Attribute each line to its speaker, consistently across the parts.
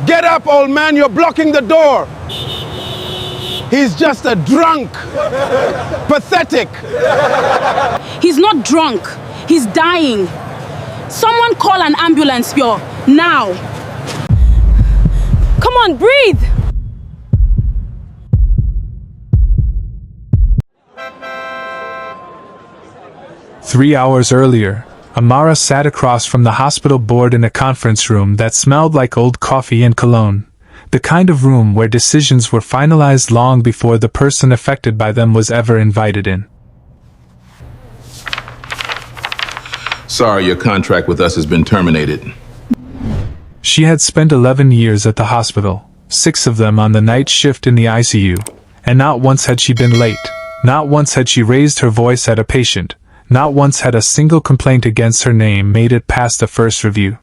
Speaker 1: Get up, old man, you're blocking the door. He's just a drunk. Pathetic.
Speaker 2: He's not drunk. He's dying. Someone call an ambulance here, now.
Speaker 3: Come on, breathe!
Speaker 4: Three hours earlier, Amara sat across from the hospital board in a conference room that smelled like old coffee and cologne, the kind of room where decisions were finalized long before the person affected by them was ever invited in.
Speaker 5: Sorry, your contract with us has been terminated.
Speaker 4: She had spent 11 years at the hospital, 6 of them on the night shift in the ICU, and not once had she been late, not once had she raised her voice at a patient, not once had a single complaint against her name made it past the first review.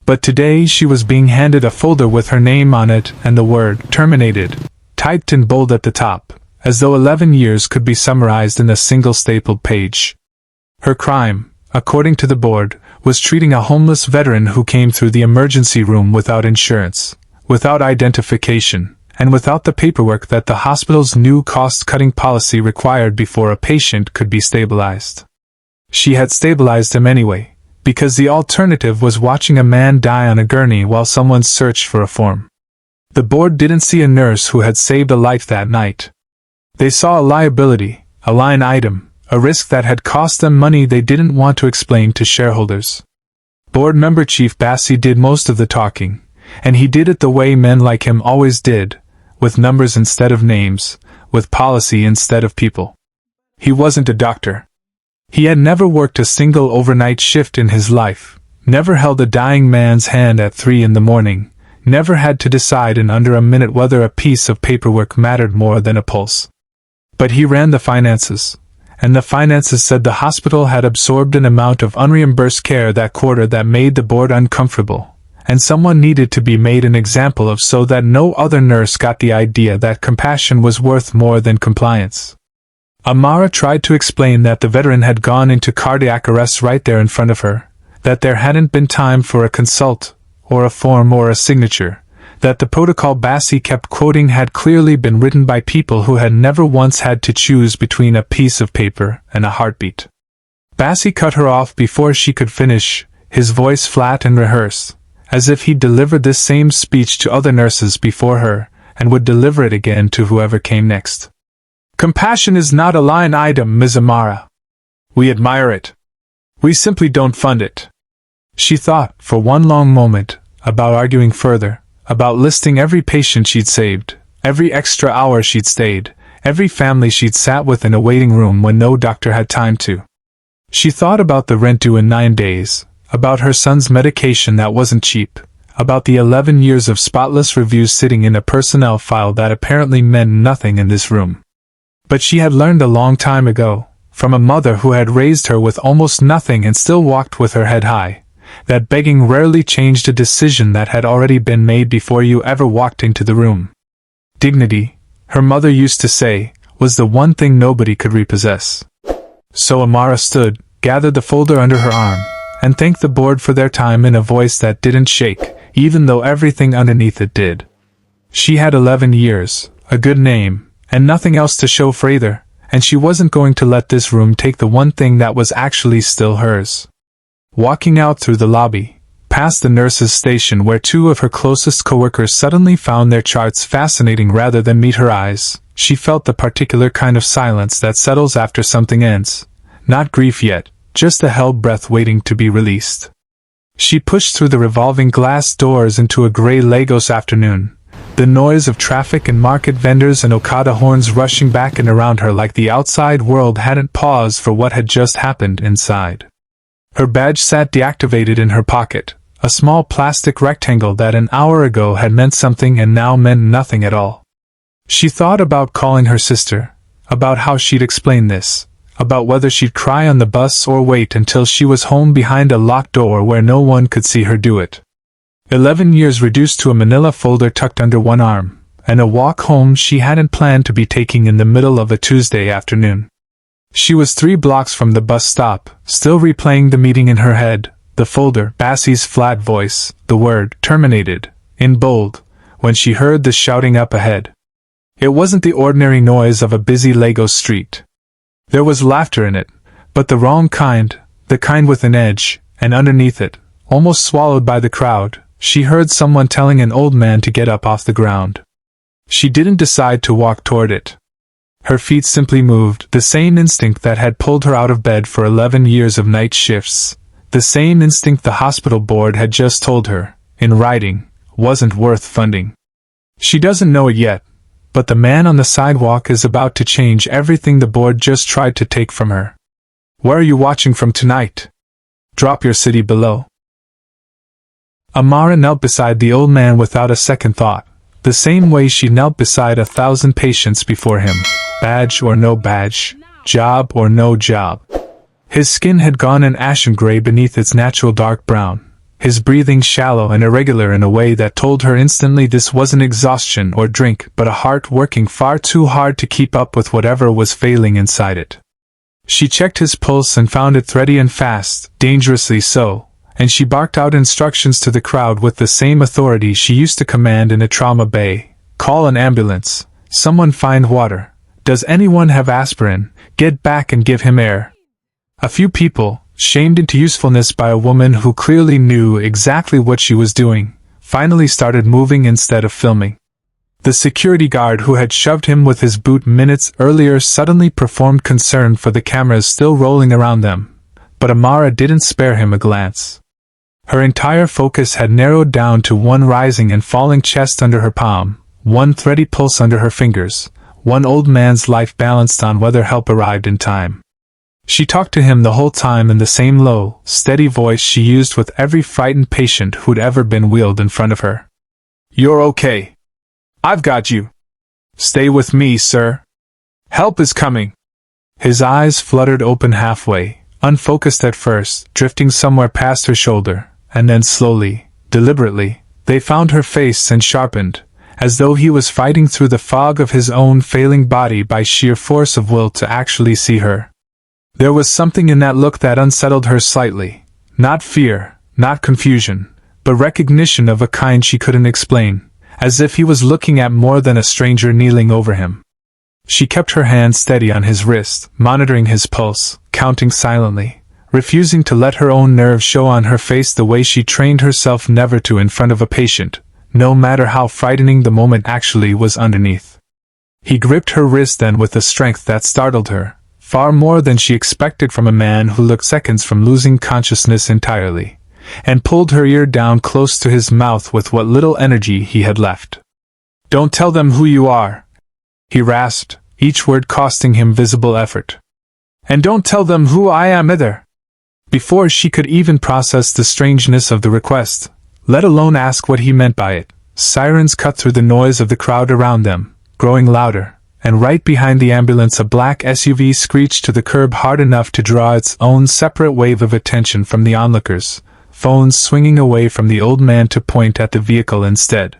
Speaker 4: But today she was being handed a folder with her name on it and the word terminated, typed in bold at the top, as though 11 years could be summarized in a single stapled page. Her crime, according to the board, was treating a homeless veteran who came through the emergency room without insurance, without identification, and without the paperwork that the hospital's new cost-cutting policy required before a patient could be stabilized. She had stabilized him anyway, because the alternative was watching a man die on a gurney while someone searched for a form. The board didn't see a nurse who had saved a life that night. They saw a liability, a line item, a risk that had cost them money they didn't want to explain to shareholders. Board member Chief Bassi did most of the talking, and he did it the way men like him always did, with numbers instead of names, with policy instead of people. He wasn't a doctor. He had never worked a single overnight shift in his life, never held a dying man's hand at 3 in the morning, never had to decide in under a minute whether a piece of paperwork mattered more than a pulse. But he ran the finances, and the finances said the hospital had absorbed an amount of unreimbursed care that quarter that made the board uncomfortable, and someone needed to be made an example of so that no other nurse got the idea that compassion was worth more than compliance. Amara tried to explain that the veteran had gone into cardiac arrest right there in front of her, that there hadn't been time for a consult, or a form or a signature, that the protocol Bassi kept quoting had clearly been written by people who had never once had to choose between a piece of paper and a heartbeat. Bassi cut her off before she could finish, his voice flat and rehearsed, as if he'd delivered this same speech to other nurses before her, and would deliver it again to whoever came next. Compassion is not a line item, Ms. Amara. We admire it. We simply don't fund it. She thought, for one long moment, about arguing further, about listing every patient she'd saved, every extra hour she'd stayed, every family she'd sat with in a waiting room when no doctor had time to. She thought about the rent due in 9 days, about her son's medication that wasn't cheap, about the 11 years of spotless reviews sitting in a personnel file that apparently meant nothing in this room. But she had learned a long time ago, from a mother who had raised her with almost nothing and still walked with her head high, that begging rarely changed a decision that had already been made before you ever walked into the room. Dignity, her mother used to say, was the one thing nobody could repossess. So Amara stood, gathered the folder under her arm, and thanked the board for their time in a voice that didn't shake, even though everything underneath it did. She had 11 years, a good name, and nothing else to show for either, and she wasn't going to let this room take the one thing that was actually still hers. Walking out through the lobby, past the nurse's station where 2 of her closest coworkers suddenly found their charts fascinating rather than meet her eyes, she felt the particular kind of silence that settles after something ends. Not grief yet, just a held breath waiting to be released. She pushed through the revolving glass doors into a gray Lagos afternoon, the noise of traffic and market vendors and Okada horns rushing back and around her like the outside world hadn't paused for what had just happened inside. Her badge sat deactivated in her pocket, a small plastic rectangle that an hour ago had meant something and now meant nothing at all. She thought about calling her sister, about how she'd explain this, about whether she'd cry on the bus or wait until she was home behind a locked door where no one could see her do it. 11 years reduced to a manila folder tucked under one arm, and a walk home she hadn't planned to be taking in the middle of a Tuesday afternoon. She was 3 blocks from the bus stop, still replaying the meeting in her head, the folder, Bassi's flat voice, the word, terminated, in bold, when she heard the shouting up ahead. It wasn't the ordinary noise of a busy Lagos street. There was laughter in it, but the wrong kind, the kind with an edge, and underneath it, almost swallowed by the crowd, she heard someone telling an old man to get up off the ground. She didn't decide to walk toward it. Her feet simply moved, the same instinct that had pulled her out of bed for 11 years of night shifts, the same instinct the hospital board had just told her, in writing, wasn't worth funding. She doesn't know it yet, but the man on the sidewalk is about to change everything the board just tried to take from her. Where are you watching from tonight? Drop your city below. Amara knelt beside the old man without a second thought, the same way she knelt beside 1,000 patients before him, badge or no badge, job or no job. His skin had gone an ashen gray beneath its natural dark brown, his breathing shallow and irregular in a way that told her instantly this wasn't exhaustion or drink but a heart working far too hard to keep up with whatever was failing inside it. She checked his pulse and found it thready and fast, dangerously so, and she barked out instructions to the crowd with the same authority she used to command in a trauma bay. Call an ambulance. Someone find water. Does anyone have aspirin? Get back and give him air. A few people, shamed into usefulness by a woman who clearly knew exactly what she was doing, finally started moving instead of filming. The security guard who had shoved him with his boot minutes earlier suddenly performed concern for the cameras still rolling around them, but Amara didn't spare him a glance. Her entire focus had narrowed down to one rising and falling chest under her palm, one thready pulse under her fingers, one old man's life balanced on whether help arrived in time. She talked to him the whole time in the same low, steady voice she used with every frightened patient who'd ever been wheeled in front of her. You're okay. I've got you. Stay with me, sir. Help is coming. His eyes fluttered open halfway, unfocused at first, drifting somewhere past her shoulder, and then slowly, deliberately, they found her face and sharpened, as though he was fighting through the fog of his own failing body by sheer force of will to actually see her. There was something in that look that unsettled her slightly, not fear, not confusion, but recognition of a kind she couldn't explain, as if he was looking at more than a stranger kneeling over him. She kept her hand steady on his wrist, monitoring his pulse, counting silently, refusing to let her own nerves show on her face the way she trained herself never to in front of a patient, no matter how frightening the moment actually was underneath. He gripped her wrist then with a strength that startled her, far more than she expected from a man who looked seconds from losing consciousness entirely, and pulled her ear down close to his mouth with what little energy he had left. Don't tell them who you are, he rasped, each word costing him visible effort. And don't tell them who I am either. Before she could even process the strangeness of the request, let alone ask what he meant by it, sirens cut through the noise of the crowd around them, growing louder, and right behind the ambulance a black SUV screeched to the curb hard enough to draw its own separate wave of attention from the onlookers, phones swinging away from the old man to point at the vehicle instead.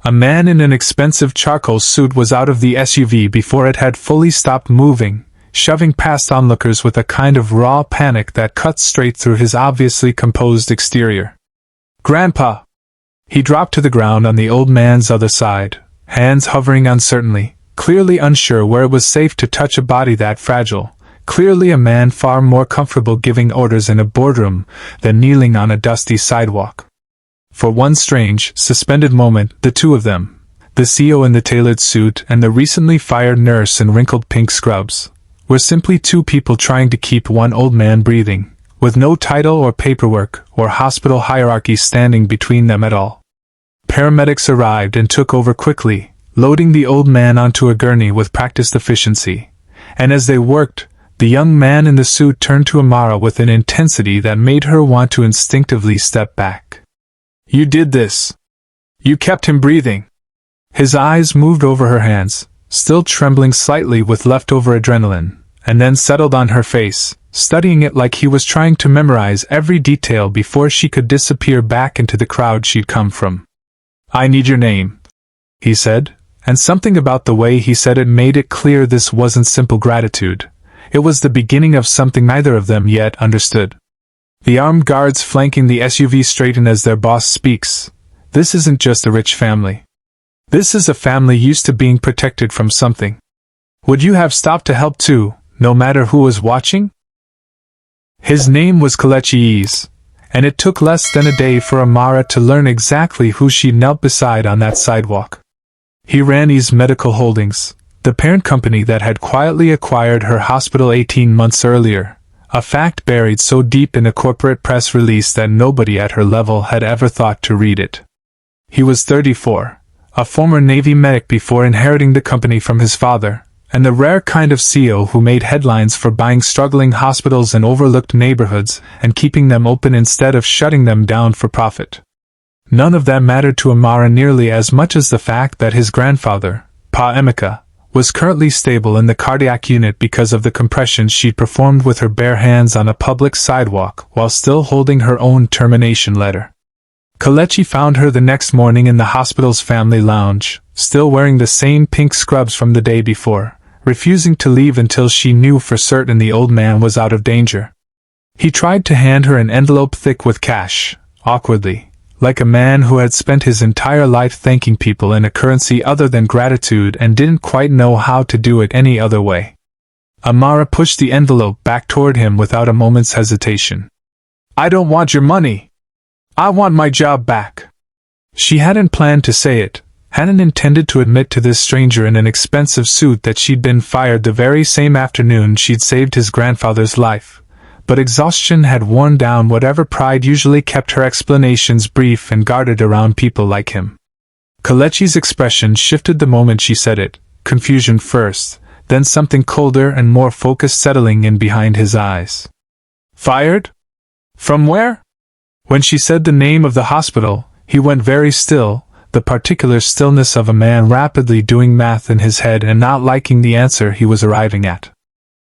Speaker 4: A man in an expensive charcoal suit was out of the SUV before it had fully stopped moving, shoving past onlookers with a kind of raw panic that cut straight through his obviously composed exterior. Grandpa! He dropped to the ground on the old man's other side, hands hovering uncertainly, clearly unsure where it was safe to touch a body that fragile, clearly a man far more comfortable giving orders in a boardroom than kneeling on a dusty sidewalk. For one strange, suspended moment, the two of them, the CO in the tailored suit and the recently fired nurse in wrinkled pink scrubs, were simply two people trying to keep one old man breathing, with no title or paperwork or hospital hierarchy standing between them at all. Paramedics arrived and took over quickly, loading the old man onto a gurney with practiced efficiency, and as they worked, the young man in the suit turned to Amara with an intensity that made her want to instinctively step back. You did this. You kept him breathing. His eyes moved over her hands, still trembling slightly with leftover adrenaline, and then settled on her face, studying it like he was trying to memorize every detail before she could disappear back into the crowd she'd come from. I need your name, he said, and something about the way he said it made it clear this wasn't simple gratitude. It was the beginning of something neither of them yet understood. The armed guards flanking the SUV straighten as their boss speaks, This isn't just a rich family. This is a family used to being protected from something. Would you have stopped to help too, no matter who was watching? His name was Kelechi, and it took less than a day for Amara to learn exactly who she knelt beside on that sidewalk. He ran Ease Medical Holdings, the parent company that had quietly acquired her hospital 18 months earlier, a fact buried so deep in a corporate press release that nobody at her level had ever thought to read it. He was 34, a former Navy medic before inheriting the company from his father, and the rare kind of CEO who made headlines for buying struggling hospitals in overlooked neighborhoods and keeping them open instead of shutting them down for profit. None of that mattered to Amara nearly as much as the fact that his grandfather, Pa Emeka, was currently stable in the cardiac unit because of the compression she'd performed with her bare hands on a public sidewalk while still holding her own termination letter. Kelechi found her the next morning in the hospital's family lounge, still wearing the same pink scrubs from the day before, refusing to leave until she knew for certain the old man was out of danger. He tried to hand her an envelope thick with cash, awkwardly, like a man who had spent his entire life thanking people in a currency other than gratitude and didn't quite know how to do it any other way. Amara pushed the envelope back toward him without a moment's hesitation. "I don't want your money. I want my job back." She hadn't planned to say it, hadn't intended to admit to this stranger in an expensive suit that she'd been fired the very same afternoon she'd saved his grandfather's life. But exhaustion had worn down whatever pride usually kept her explanations brief and guarded around people like him. Kelechi's expression shifted the moment she said it, confusion first, then something colder and more focused settling in behind his eyes. "Fired? From where?" When she said the name of the hospital, he went very still, the particular stillness of a man rapidly doing math in his head and not liking the answer he was arriving at.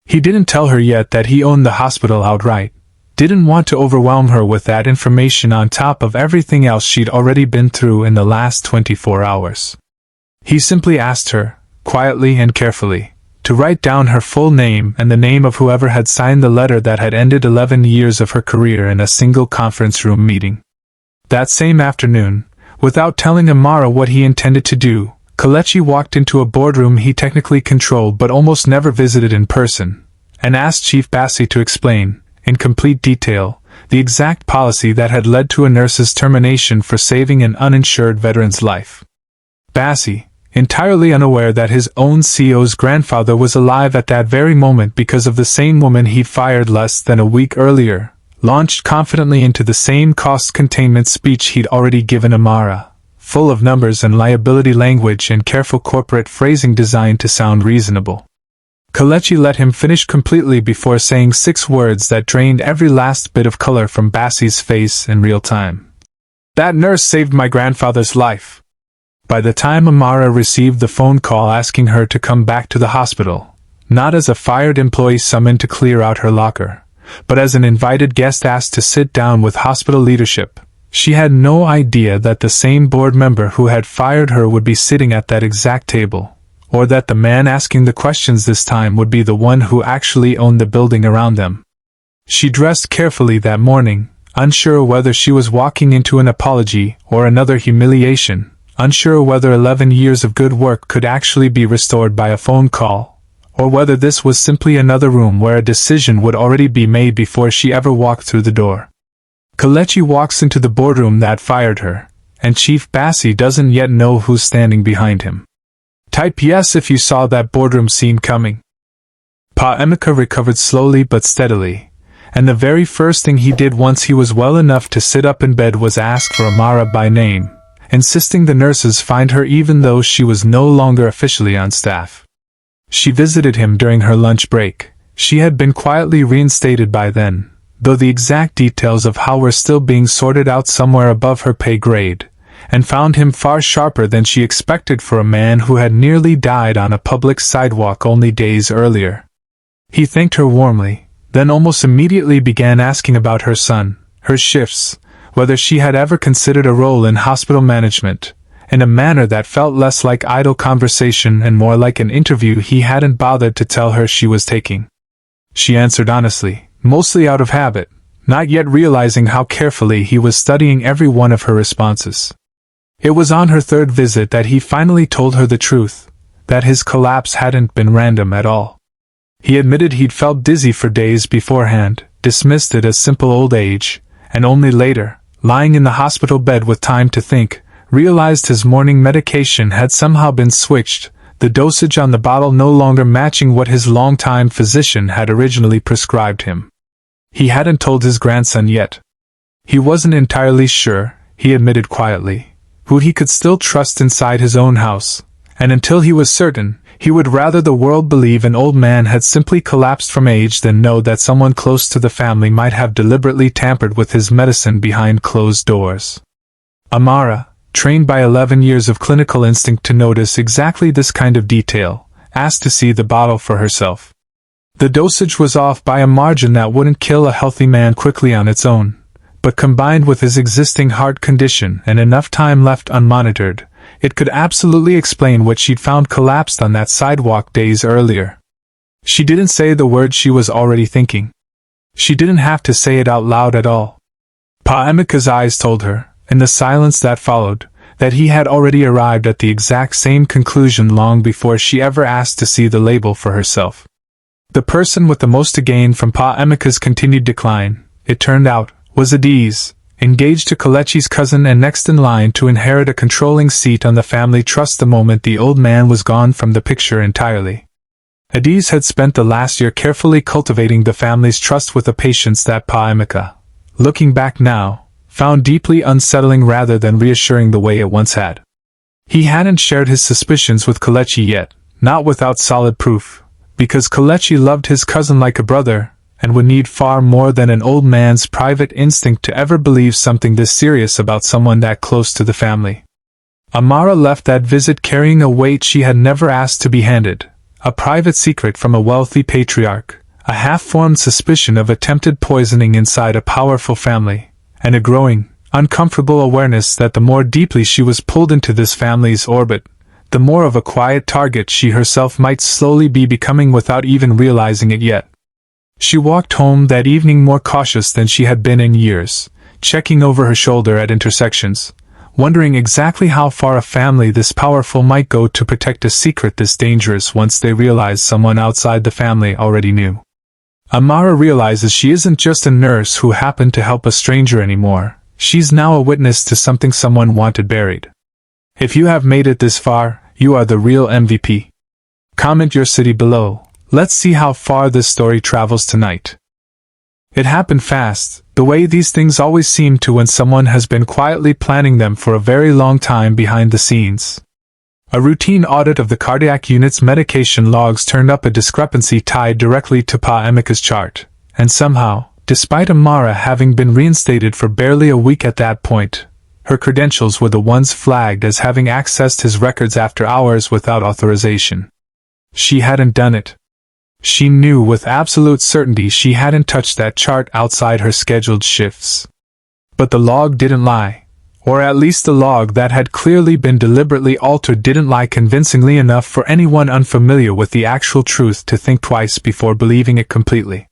Speaker 4: He didn't tell her yet that he owned the hospital outright, didn't want to overwhelm her with that information on top of everything else she'd already been through in the last 24 hours. He simply asked her, quietly and carefully, to write down her full name and the name of whoever had signed the letter that had ended 11 years of her career in a single conference room meeting. That same afternoon, without telling Amara what he intended to do, Kelechi walked into a boardroom he technically controlled but almost never visited in person, and asked Chief Bassi to explain, in complete detail, the exact policy that had led to a nurse's termination for saving an uninsured veteran's life. Bassi, entirely unaware that his own CEO's grandfather was alive at that very moment because of the same woman he'd fired less than a week earlier, launched confidently into the same cost containment speech he'd already given Amara, full of numbers and liability language and careful corporate phrasing designed to sound reasonable. Kelechi let him finish completely before saying 6 words that drained every last bit of color from Bassi's face in real time. "That nurse saved my grandfather's life." By the time Amara received the phone call asking her to come back to the hospital, not as a fired employee summoned to clear out her locker, but as an invited guest asked to sit down with hospital leadership, she had no idea that the same board member who had fired her would be sitting at that exact table, or that the man asking the questions this time would be the one who actually owned the building around them. She dressed carefully that morning, unsure whether she was walking into an apology or another humiliation, unsure whether 11 years of good work could actually be restored by a phone call, or whether this was simply another room where a decision would already be made before she ever walked through the door. Kelechi walks into the boardroom that fired her, and Chief Bassi doesn't yet know who's standing behind him. Type yes if you saw that boardroom scene coming. Pa Emeka recovered slowly but steadily, and the very first thing he did once he was well enough to sit up in bed was ask for Amara by name, insisting the nurses find her even though she was no longer officially on staff. She visited him during her lunch break. She had been quietly reinstated by then, though the exact details of how were still being sorted out somewhere above her pay grade, and found him far sharper than she expected for a man who had nearly died on a public sidewalk only days earlier. He thanked her warmly, then almost immediately began asking about her son, her shifts, whether she had ever considered a role in hospital management, in a manner that felt less like idle conversation and more like an interview he hadn't bothered to tell her she was taking. She answered honestly, mostly out of habit, not yet realizing how carefully he was studying every one of her responses. It was on her third visit that he finally told her the truth, that his collapse hadn't been random at all. He admitted he'd felt dizzy for days beforehand, dismissed it as simple old age, and only later, lying in the hospital bed with time to think, realized his morning medication had somehow been switched, the dosage on the bottle no longer matching what his longtime physician had originally prescribed him. He hadn't told his grandson yet. He wasn't entirely sure, he admitted quietly, who he could still trust inside his own house, and until he was certain, he would rather the world believe an old man had simply collapsed from age than know that someone close to the family might have deliberately tampered with his medicine behind closed doors. Amara, trained by 11 years of clinical instinct to notice exactly this kind of detail, asked to see the bottle for herself. The dosage was off by a margin that wouldn't kill a healthy man quickly on its own, but combined with his existing heart condition and enough time left unmonitored, it could absolutely explain what she'd found collapsed on that sidewalk days earlier. She didn't say the words she was already thinking. She didn't have to say it out loud at all. Pa Emeka's eyes told her, in the silence that followed, that he had already arrived at the exact same conclusion long before she ever asked to see the label for herself. The person with the most to gain from Pa Emeka's continued decline, it turned out, was Adiz, engaged to Kelechi's cousin and next in line to inherit a controlling seat on the family trust the moment the old man was gone from the picture entirely. Adiz had spent the last year carefully cultivating the family's trust with a patience that Pa Emeka, looking back now, found deeply unsettling rather than reassuring the way it once had. He hadn't shared his suspicions with Kelechi yet, not without solid proof, because Kelechi loved his cousin like a brother, and would need far more than an old man's private instinct to ever believe something this serious about someone that close to the family. Amara left that visit carrying a weight she had never asked to be handed, a private secret from a wealthy patriarch, a half-formed suspicion of attempted poisoning inside a powerful family, and a growing, uncomfortable awareness that the more deeply she was pulled into this family's orbit, the more of a quiet target she herself might slowly be becoming without even realizing it yet. She walked home that evening more cautious than she had been in years, checking over her shoulder at intersections, wondering exactly how far a family this powerful might go to protect a secret this dangerous once they realized someone outside the family already knew. Amara realizes she isn't just a nurse who happened to help a stranger anymore, she's now a witness to something someone wanted buried. If you have made it this far, you are the real MVP. Comment your city below. Let's see how far this story travels tonight. It happened fast, the way these things always seem to when someone has been quietly planning them for a very long time behind the scenes. A routine audit of the cardiac unit's medication logs turned up a discrepancy tied directly to Pa Emeka's chart, and somehow, despite Amara having been reinstated for barely a week at that point, her credentials were the ones flagged as having accessed his records after hours without authorization. She hadn't done it. She knew with absolute certainty she hadn't touched that chart outside her scheduled shifts. But the log didn't lie. Or at least the log that had clearly been deliberately altered didn't lie convincingly enough for anyone unfamiliar with the actual truth to think twice before believing it completely.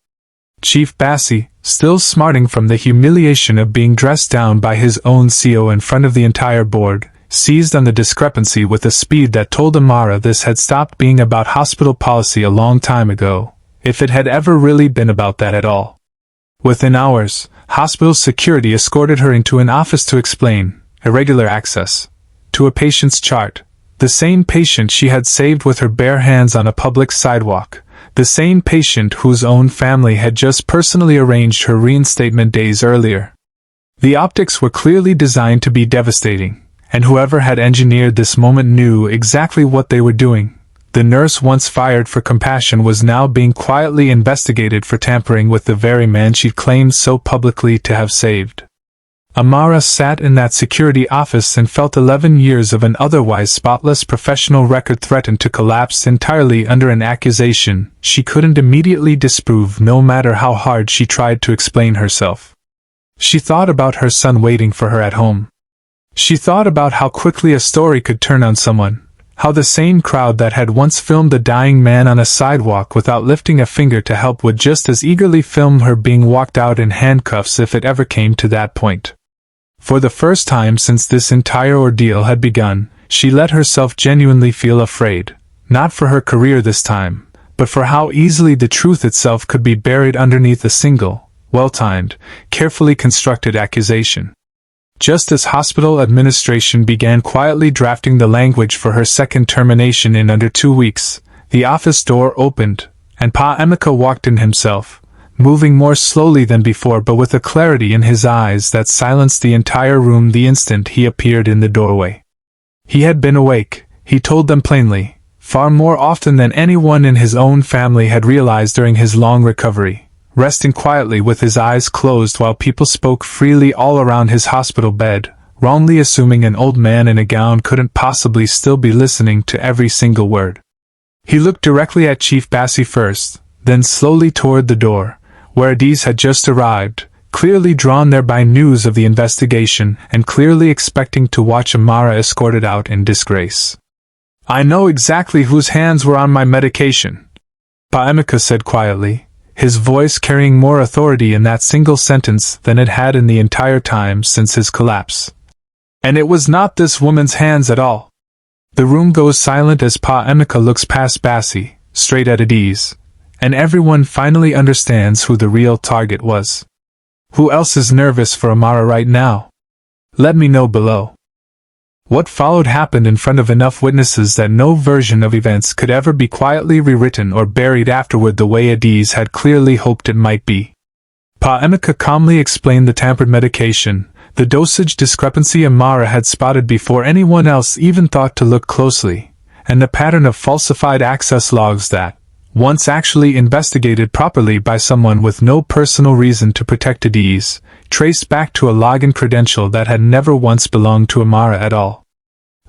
Speaker 4: Chief Bassi, still smarting from the humiliation of being dressed down by his own CO in front of the entire board, seized on the discrepancy with a speed that told Amara this had stopped being about hospital policy a long time ago, if it had ever really been about that at all. Within hours, hospital security escorted her into an office to explain irregular access to a patient's chart, the same patient she had saved with her bare hands on a public sidewalk, the same patient whose own family had just personally arranged her reinstatement days earlier. The optics were clearly designed to be devastating, and whoever had engineered this moment knew exactly what they were doing. The nurse once fired for compassion was now being quietly investigated for tampering with the very man she'd claimed so publicly to have saved. Amara sat in that security office and felt 11 years of an otherwise spotless professional record threatened to collapse entirely under an accusation she couldn't immediately disprove no matter how hard she tried to explain herself. She thought about her son waiting for her at home. She thought about how quickly a story could turn on someone, how the same crowd that had once filmed the dying man on a sidewalk without lifting a finger to help would just as eagerly film her being walked out in handcuffs if it ever came to that point. For the first time since this entire ordeal had begun, she let herself genuinely feel afraid, not for her career this time, but for how easily the truth itself could be buried underneath a single, well-timed, carefully constructed accusation. Just as hospital administration began quietly drafting the language for her second termination in under 2 weeks, the office door opened, and Pa Emeka walked in himself, moving more slowly than before but with a clarity in his eyes that silenced the entire room the instant he appeared in the doorway. He had been awake, he told them plainly, far more often than anyone in his own family had realized during his long recovery, resting quietly with his eyes closed while people spoke freely all around his hospital bed, wrongly assuming an old man in a gown couldn't possibly still be listening to every single word. He looked directly at Chief Bassi first, then slowly toward the door, where Adiz had just arrived, clearly drawn there by news of the investigation and clearly expecting to watch Amara escorted out in disgrace. "I know exactly whose hands were on my medication," Pa Emeka said quietly, his voice carrying more authority in that single sentence than it had in the entire time since his collapse. "And it was not this woman's hands at all." The room goes silent as Pa Emeka looks past Bassi, straight at Adiz, and everyone finally understands who the real target was. Who else is nervous for Amara right now? Let me know below. What followed happened in front of enough witnesses that no version of events could ever be quietly rewritten or buried afterward the way Adiz had clearly hoped it might be. Pa Emeka calmly explained the tampered medication, the dosage discrepancy Amara had spotted before anyone else even thought to look closely, and the pattern of falsified access logs that, once actually investigated properly by someone with no personal reason to protect Adiz, traced back to a login credential that had never once belonged to Amara at all.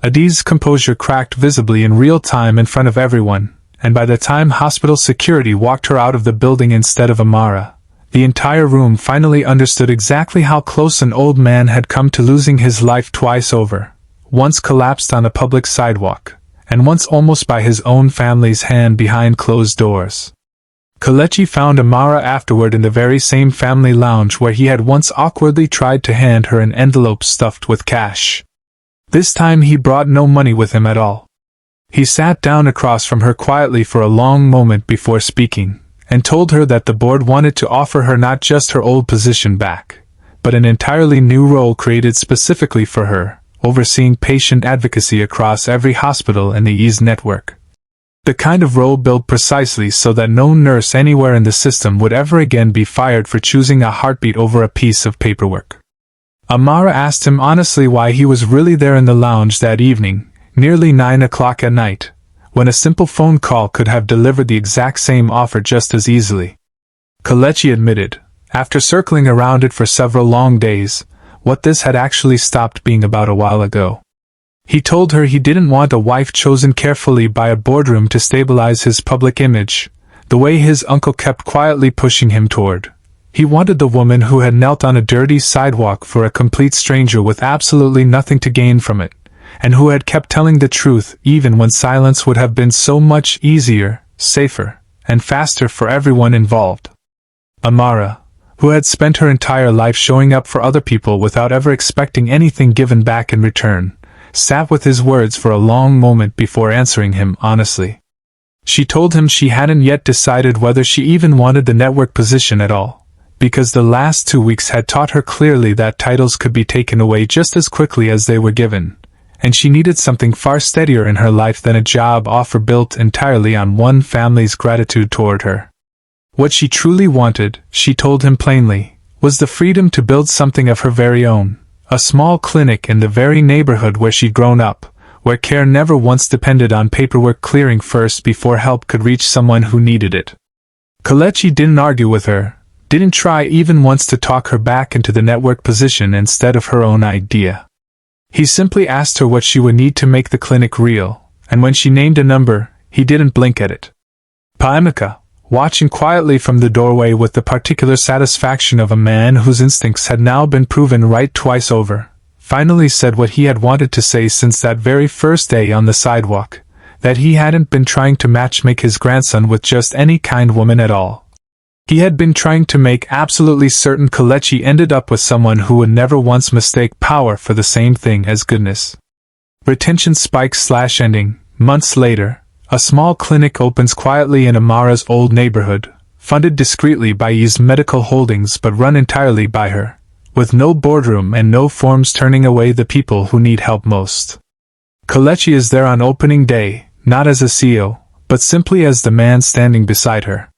Speaker 4: Adiz's composure cracked visibly in real time in front of everyone, and by the time hospital security walked her out of the building instead of Amara, the entire room finally understood exactly how close an old man had come to losing his life twice over, once collapsed on a public sidewalk, and once almost by his own family's hand behind closed doors. Kelechi found Amara afterward in the very same family lounge where he had once awkwardly tried to hand her an envelope stuffed with cash. This time he brought no money with him at all. He sat down across from her quietly for a long moment before speaking, and told her that the board wanted to offer her not just her old position back, but an entirely new role created specifically for her, overseeing patient advocacy across every hospital in the Ease network. The kind of role built precisely so that no nurse anywhere in the system would ever again be fired for choosing a heartbeat over a piece of paperwork. Amara asked him honestly why he was really there in the lounge that evening, nearly 9 o'clock at night, when a simple phone call could have delivered the exact same offer just as easily. Kelechi admitted, after circling around it for several long days, what this had actually stopped being about a while ago. He told her he didn't want a wife chosen carefully by a boardroom to stabilize his public image, the way his uncle kept quietly pushing him toward. He wanted the woman who had knelt on a dirty sidewalk for a complete stranger with absolutely nothing to gain from it, and who had kept telling the truth even when silence would have been so much easier, safer, and faster for everyone involved. Amara, who had spent her entire life showing up for other people without ever expecting anything given back in return, sat with his words for a long moment before answering him honestly. She told him she hadn't yet decided whether she even wanted the network position at all, because the last 2 weeks had taught her clearly that titles could be taken away just as quickly as they were given, and she needed something far steadier in her life than a job offer built entirely on one family's gratitude toward her. What she truly wanted, she told him plainly, was the freedom to build something of her very own, a small clinic in the very neighborhood where she'd grown up, where care never once depended on paperwork clearing first before help could reach someone who needed it. Kelechi didn't argue with her, didn't try even once to talk her back into the network position instead of her own idea. He simply asked her what she would need to make the clinic real, and when she named a number, he didn't blink at it. Pa Emeka, watching quietly from the doorway with the particular satisfaction of a man whose instincts had now been proven right twice over, finally said what he had wanted to say since that very first day on the sidewalk, that he hadn't been trying to matchmake his grandson with just any kind woman at all. He had been trying to make absolutely certain Kelechi ended up with someone who would never once mistake power for the same thing as goodness. Retention spikes / ending. Months later, a small clinic opens quietly in Amara's old neighborhood, funded discreetly by Ye's Medical Holdings but run entirely by her, with no boardroom and no forms turning away the people who need help most. Kelechi is there on opening day, not as a CEO, but simply as the man standing beside her.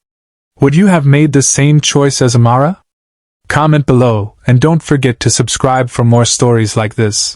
Speaker 4: Would you have made the same choice as Amara? Comment below, and don't forget to subscribe for more stories like this.